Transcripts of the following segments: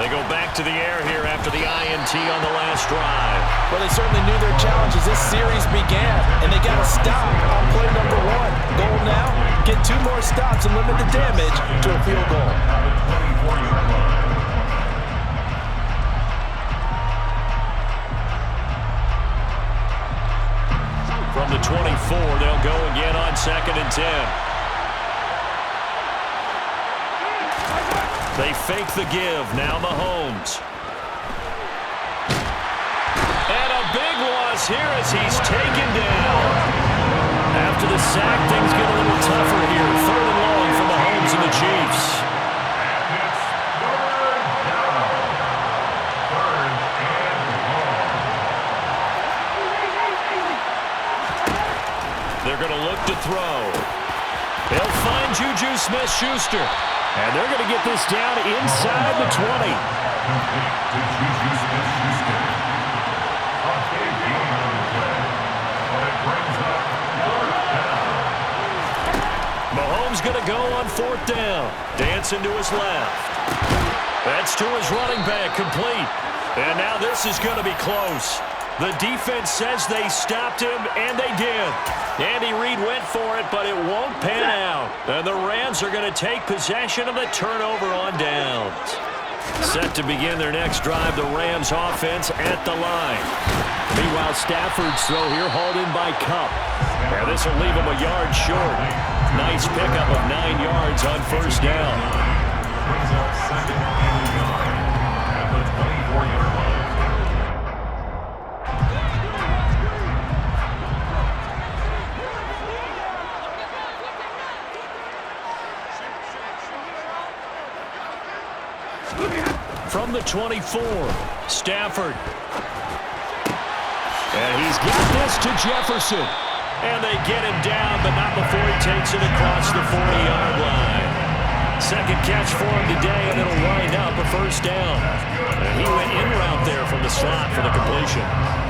They go back to the air here after the INT on the last drive. Well, they certainly knew their challenge as this series began, and they got to stop on play number 1. Goal now, get 2 more stops and limit the damage to a field goal. From the 24, they'll go again on 2nd and 10. They fake the give. Now Mahomes. And a big loss here as he's taken down. After the sack, things get a little tougher here. 3rd and long for Mahomes and the Chiefs. They're going to look to throw. They'll find Juju Smith-Schuster. And they're going to get this down inside the 20. Mahomes going to go on 4th down. Dancing to his left. That's to his running back, complete. And now this is going to be close. The defense says they stopped him, and they did. Andy Reid went for it, but it won't pan out. And the Rams are going to take possession of the turnover on downs. Set to begin their next drive, the Rams offense at the line. Meanwhile, Stafford's throw here hauled in by Kupp. And this will leave him a yard short. Nice pickup of 9 yards on 1st down. Brings up 2nd and 9 at the 24-yard line. From the 24, Stafford. And he's got this to Jefferson. And they get him down, but not before he takes it across the 40-yard line. 2nd catch for him today, and it'll wind up a 1st down. And he went in route there from the slot for the completion.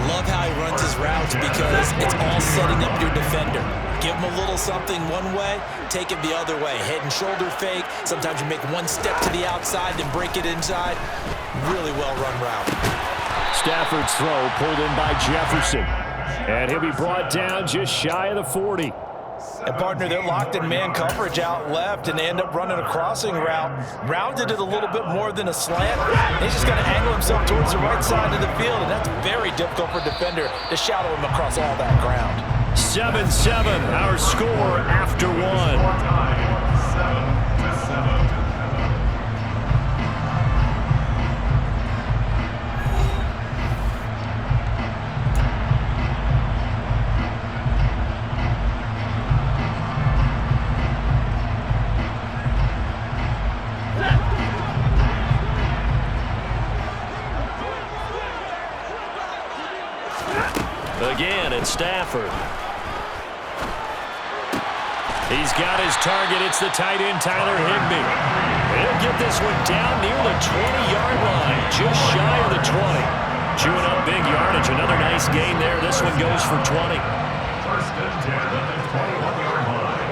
Love how he runs his routes because it's all setting up your defender. Give him a little something one way, take it the other way. Head and shoulder fake. Sometimes you make one step to the outside, then break it inside. Really well-run route. Stafford's throw pulled in by Jefferson. And he'll be brought down just shy of the 40. And, partner, they're locked in man coverage out left, and they end up running a crossing route. Rounded it a little bit more than a slant. He's just going to angle himself towards the right side of the field, and that's very difficult for a defender to shadow him across all that ground. 7-7, our score after 1. 7-7. Again, it's Stafford. He's got his target. It's the tight end, Tyler Higbee. He'll get this one down near the 20-yard line, just shy of the 20. Chewing up big yardage. Another nice gain there. This one goes for 20. 1st and 10 at the 21-yard line.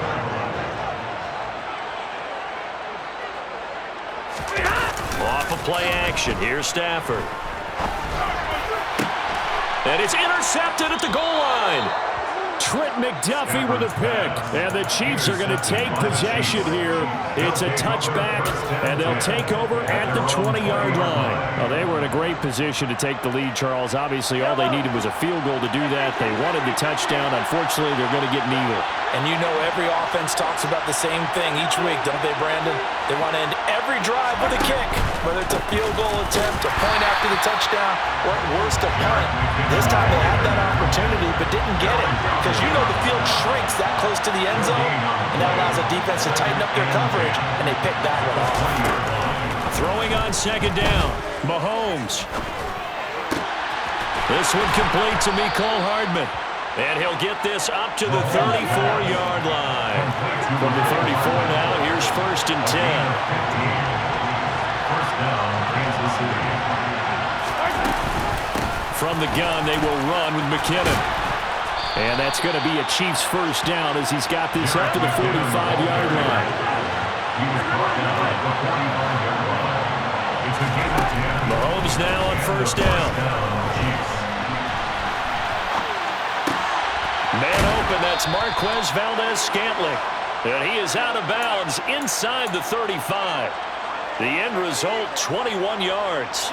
Off of play action. Here's Stafford. And it's intercepted at the goal line. Trent McDuffie with a pick. And the Chiefs are going to take possession here. It's a touchback, and they'll take over at the 20-yard line. Well, they were in a great position to take the lead, Charles. Obviously, all they needed was a field goal to do that. They wanted the touchdown. Unfortunately, they're going to get neither. And you know every offense talks about the same thing each week, don't they, Brandon? They want to end every drive with a kick, whether it's a field goal attempt, a point after the touchdown, or at worst, a punt. This time they had that opportunity but didn't get it because you know the field shrinks that close to the end zone, and that allows the defense to tighten up their coverage, and they picked that one off. Throwing on 2nd down, Mahomes. This one complete to Mecole Hardman. And he'll get this up to the 34-yard line. From the 34 now, here's 1st and 10. From the gun, they will run with McKinnon. And that's going to be a Chiefs 1st down as he's got this up to the 45-yard line. Mahomes now on first down. Man open, that's Marquez Valdez-Scantling. And he is out of bounds inside the 35. The end result, 21 yards.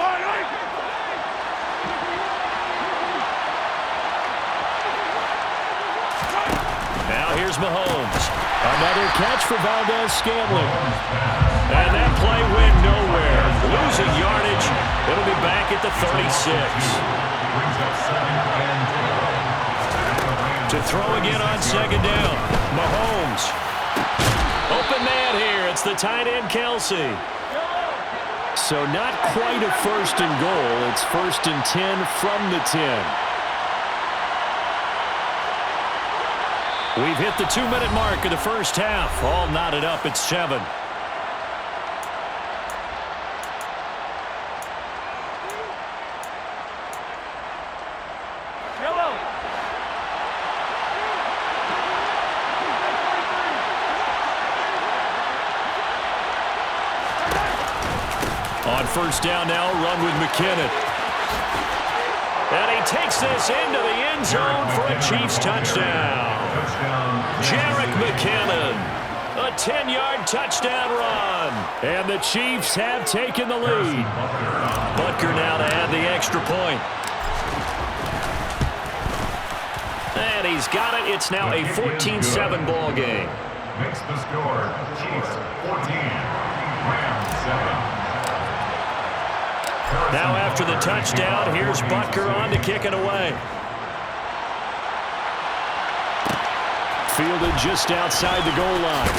Now here's Mahomes. Another catch for Valdez-Scantling. And that play went nowhere. Losing yardage. It'll be back at the 36. To throw again on second down. Mahomes. Open man here. It's the tight end, Kelsey. So not quite a first and goal. It's 1st and 10 from the 10. We've hit the 2-minute mark of the first half. All knotted up at 7. On first down now, run with McKinnon. And he takes this into the end zone for a Chiefs touchdown. Jerick McKinnon, a 10-yard touchdown run. And the Chiefs have taken the lead. Butker now to add the extra point. And he's got it. It's now a 14-7 ball game. Makes the score, Chiefs 14, Rams 7. Now after the touchdown, here's Butker on to kick it away. Fielded just outside the goal line.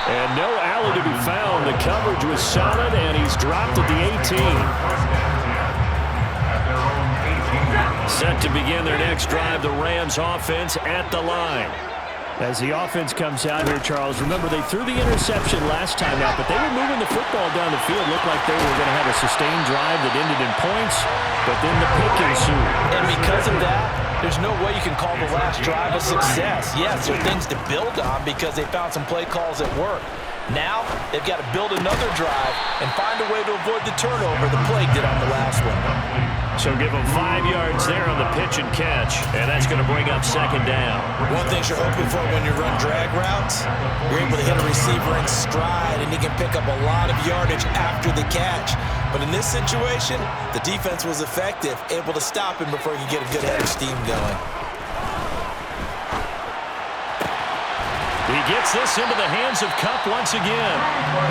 And no alley to be found. The coverage was solid, and he's dropped at the 18. Set to begin their next drive, the Rams offense at the line. As the offense comes out here, Charles, remember they threw the interception last time out, but they were moving the football down the field. Looked like they were going to have a sustained drive that ended in points, but then the pick ensued. And because of that, there's no way you can call the last drive a success. Yes, there are things to build on because they found some play calls that work. Now, they've got to build another drive and find a way to avoid the turnover the play did on the last one. So give them 5 yards there on the pitch and catch, and that's going to bring up second down. One thing you're hoping for when you run drag routes, you're able to hit a receiver in stride, and he can pick up a lot of yardage after the catch. But in this situation, the defense was effective, able to stop him before he could get a good head of steam going. He gets this into the hands of Kupp once again.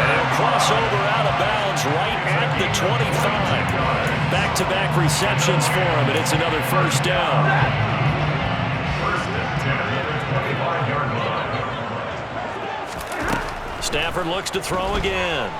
And crossover out of bounds right at the 25. Back-to-back receptions for him, and it's another first down. First and 10, 25-yard line. Stafford looks to throw again.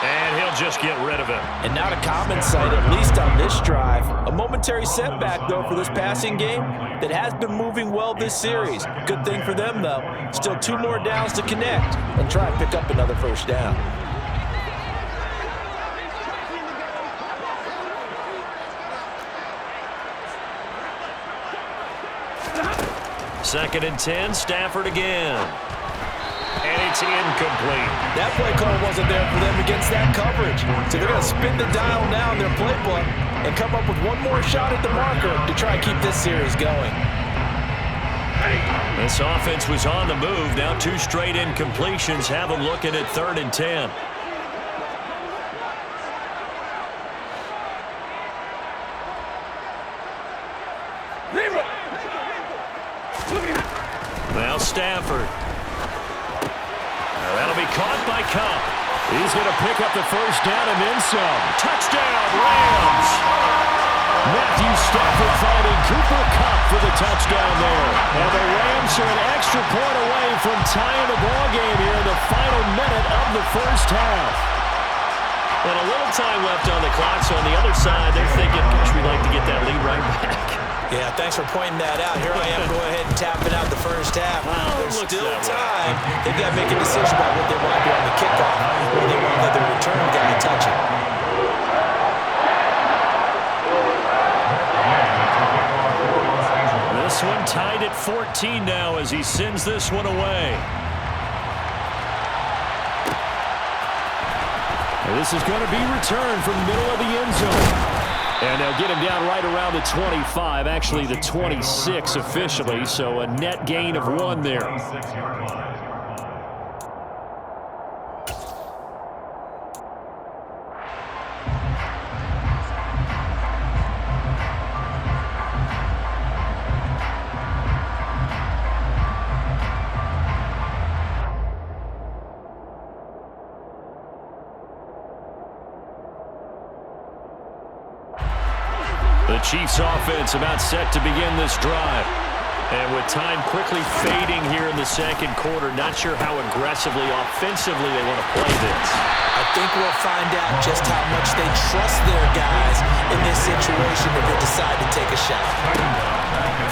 And he'll just get rid of it. And not a common sight, at least on this drive. A momentary setback, though, for this passing game that has been moving well this series. Good thing for them, though. Still 2 more downs to connect and try and pick up another first down. Second and 10, Stafford again. And it's incomplete. That play call wasn't there for them against that coverage. So they're going to spin the dial now in their playbook and come up with one more shot at the marker to try and keep this series going. This offense was on the move. Now 2 straight incompletions have them looking at 3rd and 10. Now Stafford. That'll be caught by Kupp. He's going to pick up the first down and then some. Touchdown, Rams! Matthew Stafford finding Cooper Kupp for the touchdown there. And the Rams are an extra point away from tying the ball game here in the final minute of the first half. And a little time left on the clock, so on the other side, they're thinking, gosh, we'd like to get that lead right back. Yeah, thanks for pointing that out. Here I am, go ahead and tapping out the first half. There's still time. They've got to make a decision about what they want to do on the kickoff, or they want to let their return guy touch it. This one tied at 14 now as he sends this one away. This is going to be returned from the middle of the end zone. And they'll get him down right around the 25, actually the 26 officially, so a net gain of 1 there. The Chiefs offense about set to begin this drive. And with time quickly fading here in the second quarter, not sure how aggressively, offensively they want to play this. I think we'll find out just how much they trust their guys in this situation if they decide to take a shot.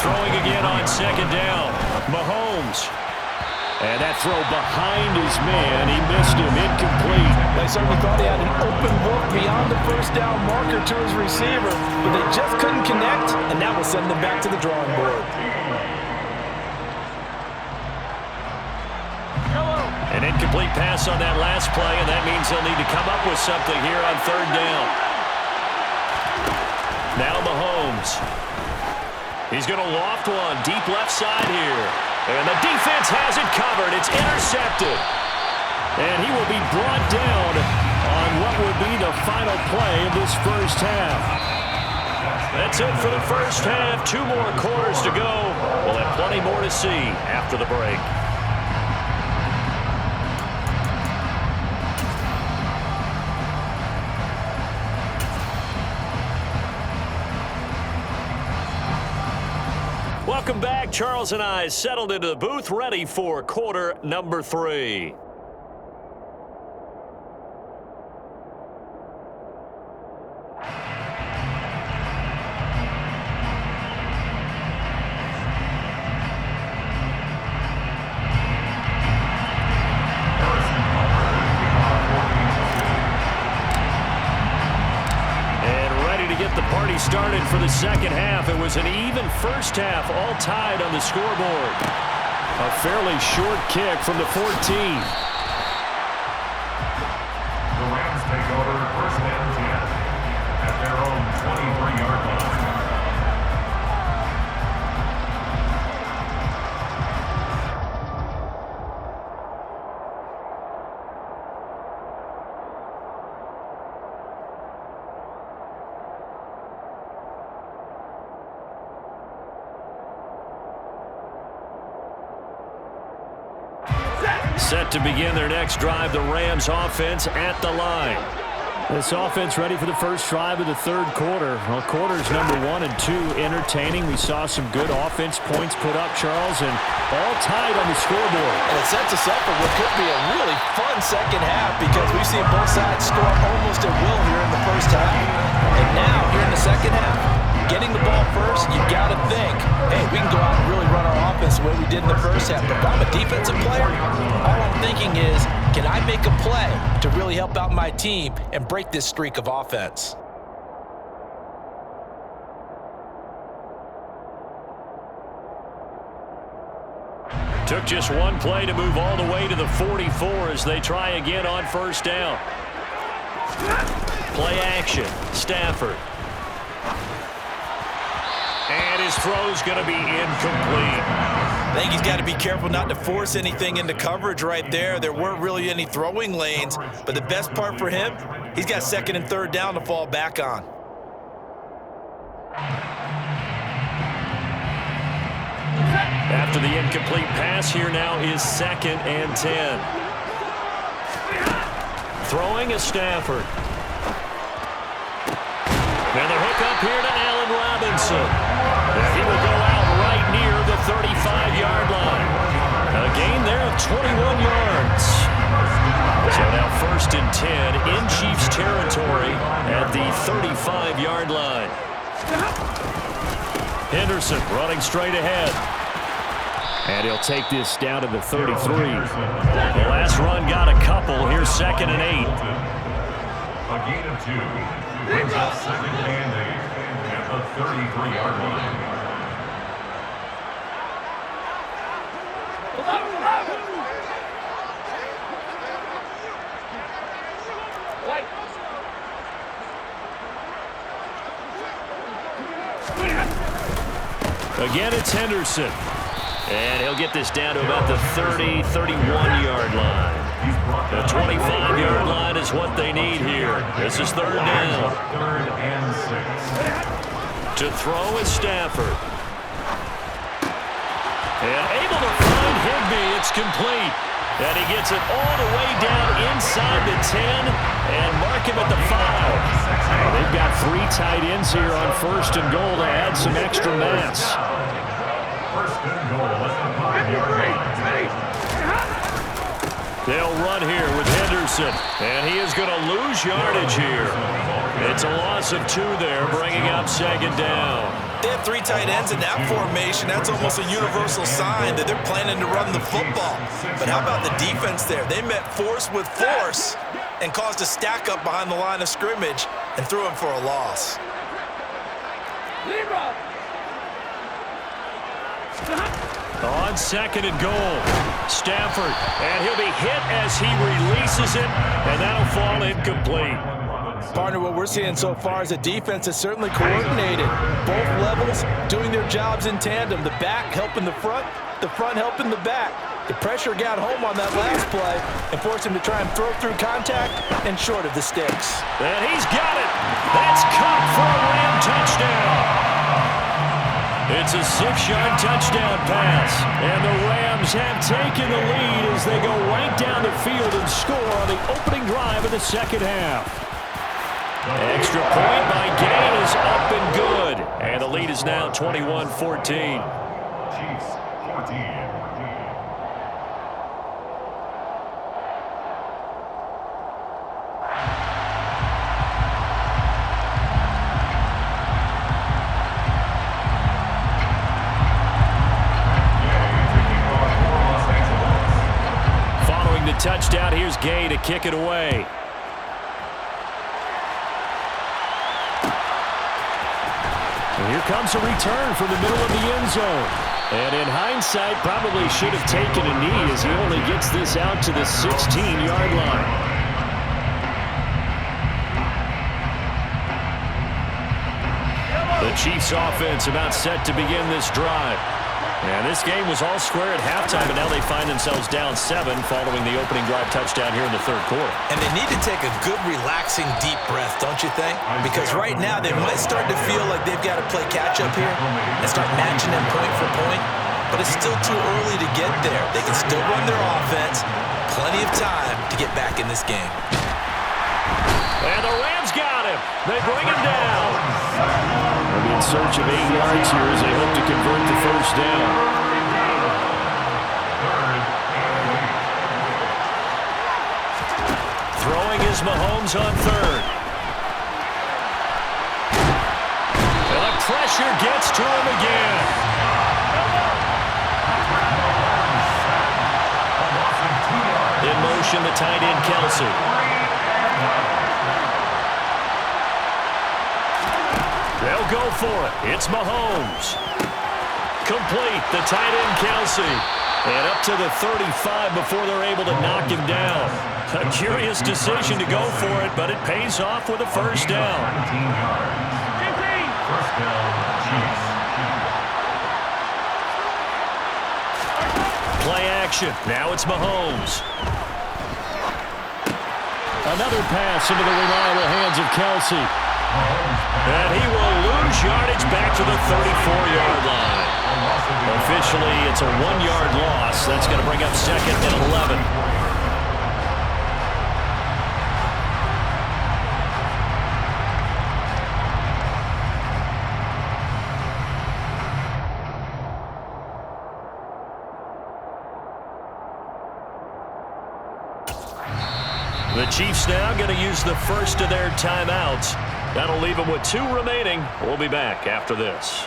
Throwing again on second down. Mahomes. And that throw behind his man. He missed him. Incomplete. They certainly thought he had an open look beyond the first down marker to his receiver, but they just couldn't connect, and that will send them back to the drawing board. An incomplete pass on that last play, and that means they'll need to come up with something here on third down. Now Mahomes. He's going to loft one deep left side here. And the defense has it covered. It's intercepted. And he will be brought down on what will be the final play of this first half. That's it for the first half. 2 more quarters to go. We'll have plenty more to see after the break. Welcome back. Charles and I settled into the booth, ready for quarter number 3. The party started for the second half. It was an even first half, all tied on the scoreboard. A fairly short kick from the 14. The Rams take over first and 10 at their own 23-yard line. Set to begin their next drive, the Rams offense at the line. This offense ready for the first drive of the third quarter. Well, quarters number 1 and 2 entertaining. We saw some good offense points put up, Charles, and all tied on the scoreboard. And it sets us up for what could be a really fun second half because we've seen both sides score almost at will here in the first half. And now, here in the second half, getting the ball first, you got to think, hey, we can go out and really run our offense the way we did in the first half. But if I'm a defensive player, all I'm thinking is, can I make a play to really help out my team and break this streak of offense? Took just one play to move all the way to the 44 as they try again on first down. Play action, Stafford. And his throw's going to be incomplete. I think he's got to be careful not to force anything into coverage right there. There weren't really any throwing lanes, but the best part for him, he's got second and third down to fall back on. After the incomplete pass, here now is second and 10. Throwing is Stafford. And the hook up here to Allen Robinson. And he will go out right near the 35-yard line. A gain there of 21 yards. So now first and 10 in Chiefs territory at the 35-yard line. Henderson running straight ahead. And he'll take this down to the 33. The last run got a couple. Here's second and 8. A gain of 2. Brings up second and 8 at the 33-yard line. Again, it's Henderson. And he'll get this down to about the 30, 31-yard line. The 25-yard line is what they need here. This is third down. Third and 6. To throw is Stafford. And able to find Higbee. It's complete. And he gets it all the way down inside the 10 and mark him at the 5. They've got 3 tight ends here on first and goal to add some extra mass. First and goal at the 5-yard line. They'll run here with Henderson, and he is going to lose yardage here. It's a loss of 2 there, bringing up second down. They have 3 tight ends in that formation. That's almost a universal sign that they're planning to run the football. But how about the defense there? They met force with force and caused a stack up behind the line of scrimmage and threw him for a loss. On second and goal, Stafford, and he'll be hit as he releases it, and that'll fall incomplete. Partner, what we're seeing so far is the defense is certainly coordinated. Both levels doing their jobs in tandem. The back helping the front helping the back. The pressure got home on that last play and forced him to try and throw through contact and short of the sticks. And he's got it. That's caught for a Ram touchdown. It's a 6-yard touchdown pass, and the Rams have taken the lead as they go right down the field and score on the opening drive of the second half. Extra point by Gay is up and good, and the lead is now 21-14. Chiefs 14. Touchdown. Here's Gay to kick it away. And here comes a return from the middle of the end zone. And in hindsight, probably should have taken a knee as he only gets this out to the 16-yard line. The Chiefs offense about set to begin this drive. And this game was all square at halftime, and now they find themselves down 7 following the opening drive touchdown here in the third quarter. And they need to take a good, relaxing, deep breath, don't you think? Because right now they might start to feel like they've got to play catch-up here and start matching them point for point. But it's still too early to get there. They can still run their offense. Plenty of time to get back in this game. And the Rams got him. They bring him down. They'll be in search of 8 yards here as they hope to convert the first down. Throwing is Mahomes on third. And the pressure gets to him again. In motion, the tight end, Kelsey. They'll go for it. It's Mahomes. Complete. The tight end, Kelsey. And up to the 35 before they're able to knock him down. A curious decision to go for it, but it pays off with a first down. 19 yards. First down, Chiefs. Play action. Now it's Mahomes. Another pass into the reliable hands of Kelsey. And he will lose yardage back to the 34-yard line. Officially, it's a 1-yard loss. That's going to bring up second and 11. The Chiefs now going to use the first of their timeouts. That'll leave them with 2 remaining. We'll be back after this.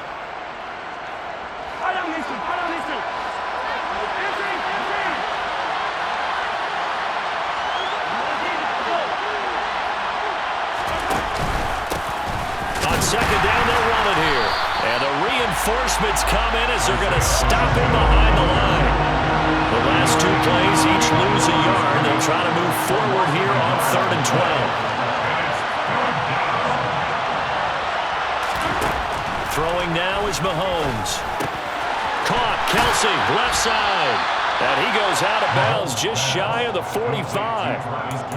On second down, they'll run it here. And the reinforcements come in as they're going to stop him behind the line. The last 2 plays each lose a yard. They'll try to move forward here on 3rd and 12. Throwing now is Mahomes. Caught, Kelsey, left side. And he goes out of bounds just shy of the 45.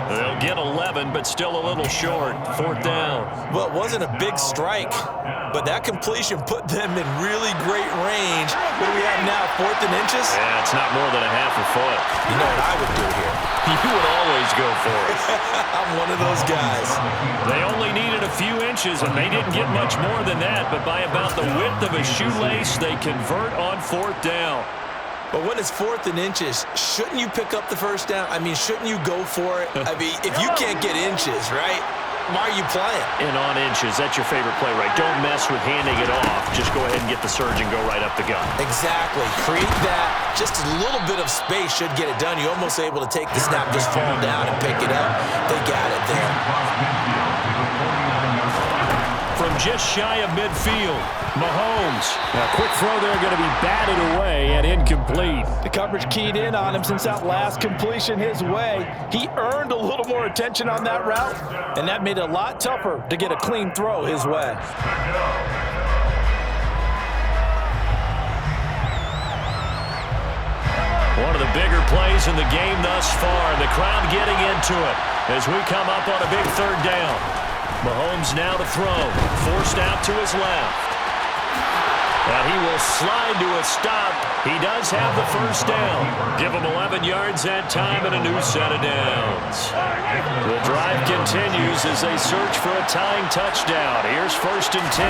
They'll get 11, but still a little short. 4th down. Well, it wasn't a big strike, but that completion put them in really great range. What do we have now, 4th and inches? Yeah, it's not more than a half a foot. You know what I would do here? You would always go for it. I'm one of those guys. They only needed a few inches, and they didn't get much more than that. But by about the width of a shoelace, they convert on 4th down. But when it's 4th and inches, shouldn't you pick up the first down? I mean, shouldn't you go for it? I mean, if you can't get inches, right, why are you playing? And on inches, that's your favorite play, right? Don't mess with handing it off. Just go ahead and get the surge and go right up the gut. Exactly. Create that. Just a little bit of space should get it done. You're almost able to take the snap, just fall down and pick it up. They got it there. From just shy of midfield, Mahomes. A quick throw there going to be batted away and incomplete. The coverage keyed in on him since that last completion his way. He earned a little more attention on that route, and that made it a lot tougher to get a clean throw his way. One of the bigger plays in the game thus far. The crowd getting into it as we come up on a big 3rd down. Mahomes now to throw. Forced out to his left. And he will slide to a stop. He does have the first down. Give him 11 yards that time and a new set of downs. The drive continues as they search for a tying touchdown. Here's 1st and 10.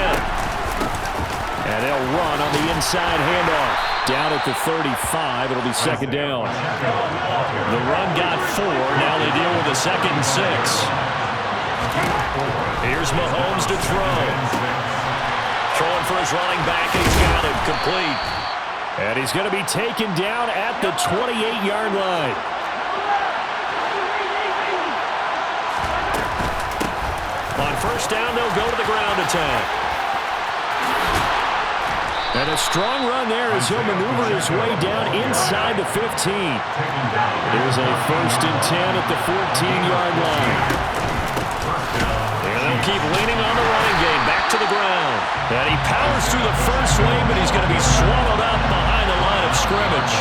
And they'll run on the inside handoff. Down at the 35, it'll be 2nd down. The run got 4. Now they deal with a 2nd and 6. Here's Mahomes to throw. Throwing for his running back, and he's got it complete. And he's going to be taken down at the 28-yard line. On 1st down, they'll go to the ground attack. And a strong run there as he'll maneuver his way down inside the 15. Here's a 1st and 10 at the 14-yard line. And they'll keep leaning on the running game. Back to the ground. And he powers through the first wave, but he's going to be swallowed up behind the line of scrimmage.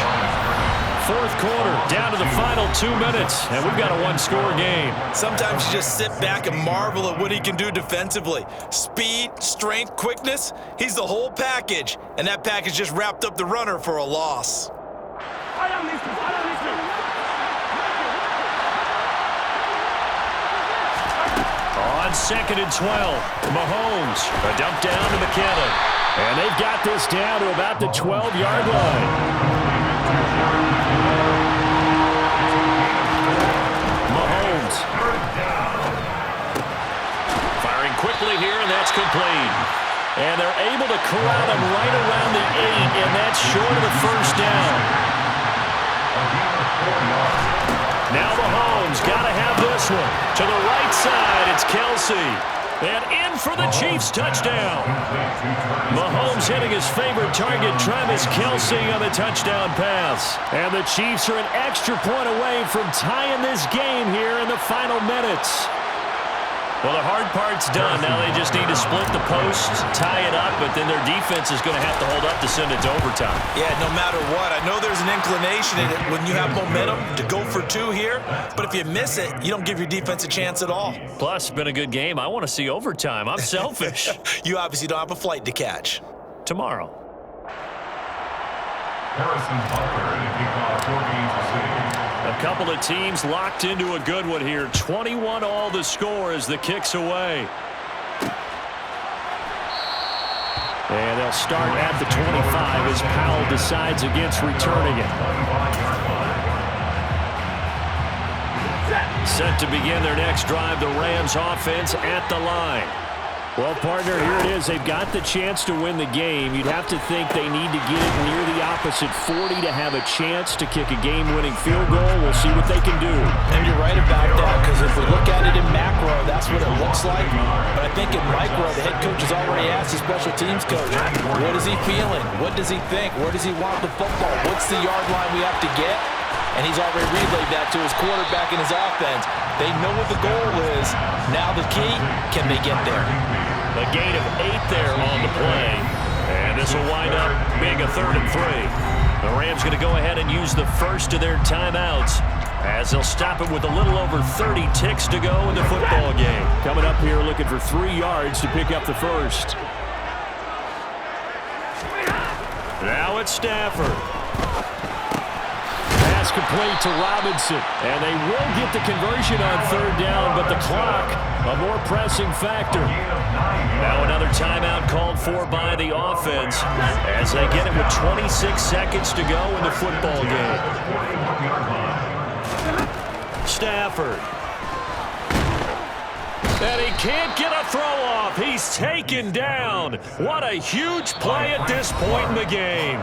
4th quarter, down to the final 2 minutes, and we've got a 1-score game. Sometimes you just sit back and marvel at what he can do defensively. Speed, strength, quickness, he's the whole package. And that package just wrapped up the runner for a loss. On 2nd and 12, Mahomes, a dump down to McKinnon. And they've got this down to about the 12-yard line. Mahomes. Firing quickly here, and that's complete. And they're able to corral him right around the 8, and that's short of the first down. Now Mahomes got to have this one. To the right side, it's Kelsey. And in for the Chiefs touchdown. Mahomes hitting his favorite target, Travis Kelsey, on the touchdown pass. And the Chiefs are an extra point away from tying this game here in the final minutes. Well, the hard part's done. Now they just need to split the post, tie it up, but then their defense is going to have to hold up to send it to overtime. Yeah, no matter what. I know there's an inclination in it when you have momentum to go for 2 here, but if you miss it, you don't give your defense a chance at all. Plus, it's been a good game. I want to see overtime. I'm selfish. You obviously don't have a flight to catch. Tomorrow. Harrison Butler in kickoff for Kansas City. A couple of teams locked into a good one here. 21-all the score as the kick's away. And they'll start at the 25 as Powell decides against returning it. Set to begin their next drive, the Rams offense at the line. Well, partner, here it is. They've got the chance to win the game. You'd have to think they need to get it near the opposite 40 to have a chance to kick a game-winning field goal. We'll see what they can do. And you're right about that, because if we look at it in macro, that's what it looks like. But I think in micro, the head coach has already asked the special teams coach, what is he feeling? What does he think? Where does he want the football? What's the yard line we have to get? And he's already relayed that to his quarterback and his offense. They know what the goal is. Now the key, can they get there? But gain of 8 there on the play. And this will wind up being a 3rd and 3. The Rams going to go ahead and use the first of their timeouts as they'll stop it with a little over 30 ticks to go in the football game. Coming up here looking for 3 yards to pick up the first. Now it's Stafford. Pass complete to Robinson. And they will get the conversion on 3rd down, but the clock, a more pressing factor. Now another timeout called for by the offense as they get it with 26 seconds to go in the football game. Stafford. And he can't get a throw off. He's taken down. What a huge play at this point in the game.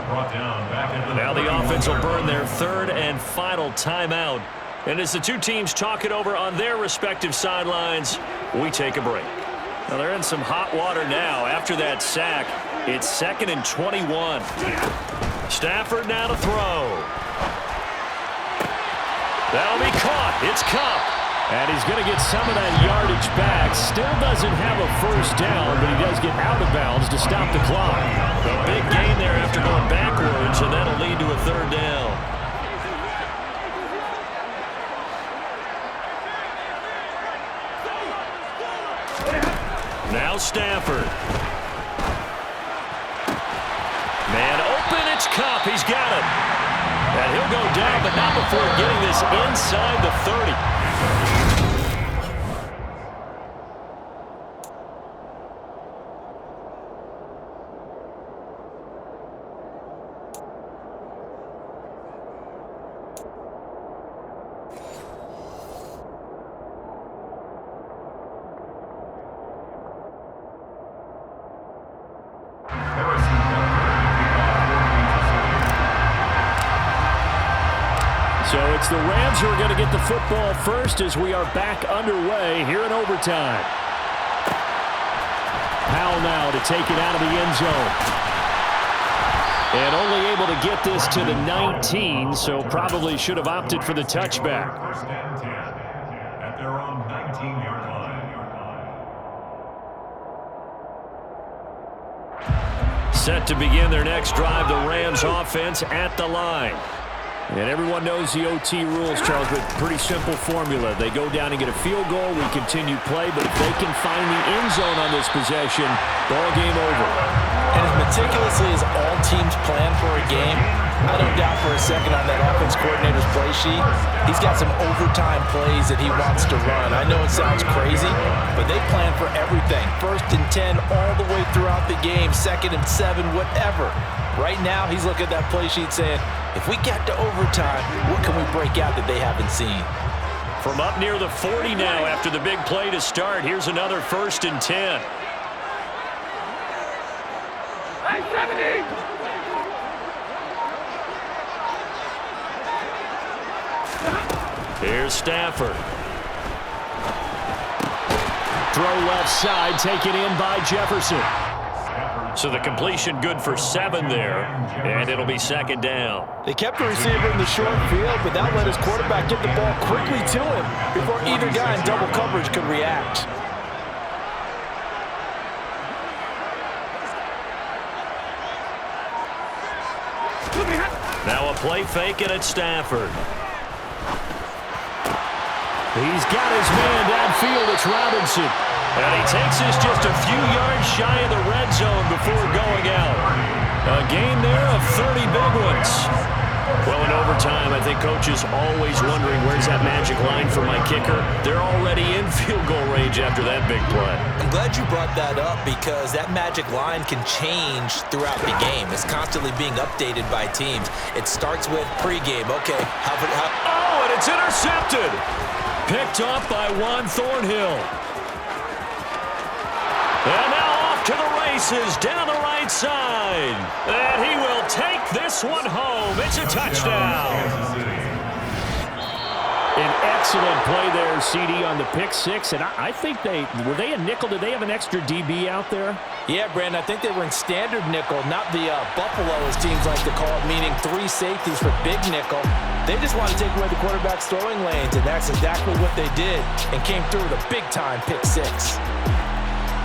Now the offense will burn their 3rd and final timeout. And as the two teams talk it over on their respective sidelines, we take a break. Now they're in some hot water now after that sack. It's 2nd and 21. Stafford now to throw. That'll be caught. It's Kupp. And he's going to get some of that yardage back. Still doesn't have a first down, but he does get out of bounds to stop the clock. A big gain there after going backwards, and that'll lead to a 3rd down. Now Stafford. Man open, it's Kupp. He's got it. And he'll go down, but not before getting this inside the 30. So it's the Rams who are going to get the football first as we are back underway here in overtime. Powell now to take it out of the end zone. And only able to get this to the 19, so probably should have opted for the touchback. 1st and 10 at their own 19-yard line. Set to begin their next drive, the Rams offense at the line. And everyone knows the OT rules, Charles, but pretty simple formula. They go down and get a field goal, we continue play, but if they can find the end zone on this possession, ball game over. And as meticulously as all teams plan for a game, I don't doubt for a second on that offense coordinator's play sheet, he's got some overtime plays that he wants to run. I know it sounds crazy, but they plan for everything. 1st and 10 all the way throughout the game, 2nd and 7, whatever. Right now, he's looking at that play sheet saying, if we get to overtime, what can we break out that they haven't seen? From up near the 40 now after the big play to start, here's another 1st and 10. Here's Stafford. Throw left side, taken in by Jefferson. So the completion good for 7 there, and it'll be 2nd down. They kept the receiver in the short field, but that let his quarterback get the ball quickly to him before either guy in double coverage could react. Now a play fake, and it's Stafford. He's got his man downfield. It's Robinson. And he takes this just a few yards shy of the red zone before going out. A gain there of 30 big ones. Well, in overtime, I think Coach is always wondering, where's that magic line for my kicker? They're already in field goal range after that big play. I'm glad you brought that up because that magic line can change throughout the game. It's constantly being updated by teams. It starts with pregame. Okay, Oh, and it's intercepted. Picked off by Juan Thornhill. And now off to the races down the right side. And he will take this one home. It's a touchdown. An excellent play there, CD, on the pick six. And I think were they a nickel? Did they have an extra DB out there? Yeah, Brandon, I think they were in standard nickel, not the Buffalo, as teams like to call it, meaning 3 safeties for big nickel. They just want to take away the quarterback's throwing lanes, and that's exactly what they did and came through with a big-time pick six.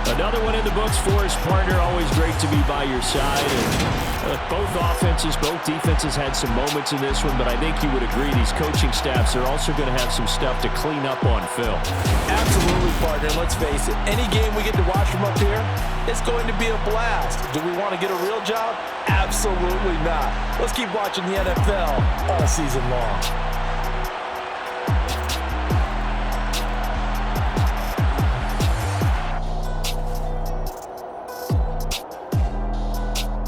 Another one in the books for his partner. Always great to be by your side. And both offenses, both defenses had some moments in this one, but I think you would agree these coaching staffs are also going to have some stuff to clean up on film. Absolutely, partner. Let's face it, any game we get to watch from up here, it's going to be a blast. Do we want to get a real job? Absolutely not. Let's keep watching the NFL all season long.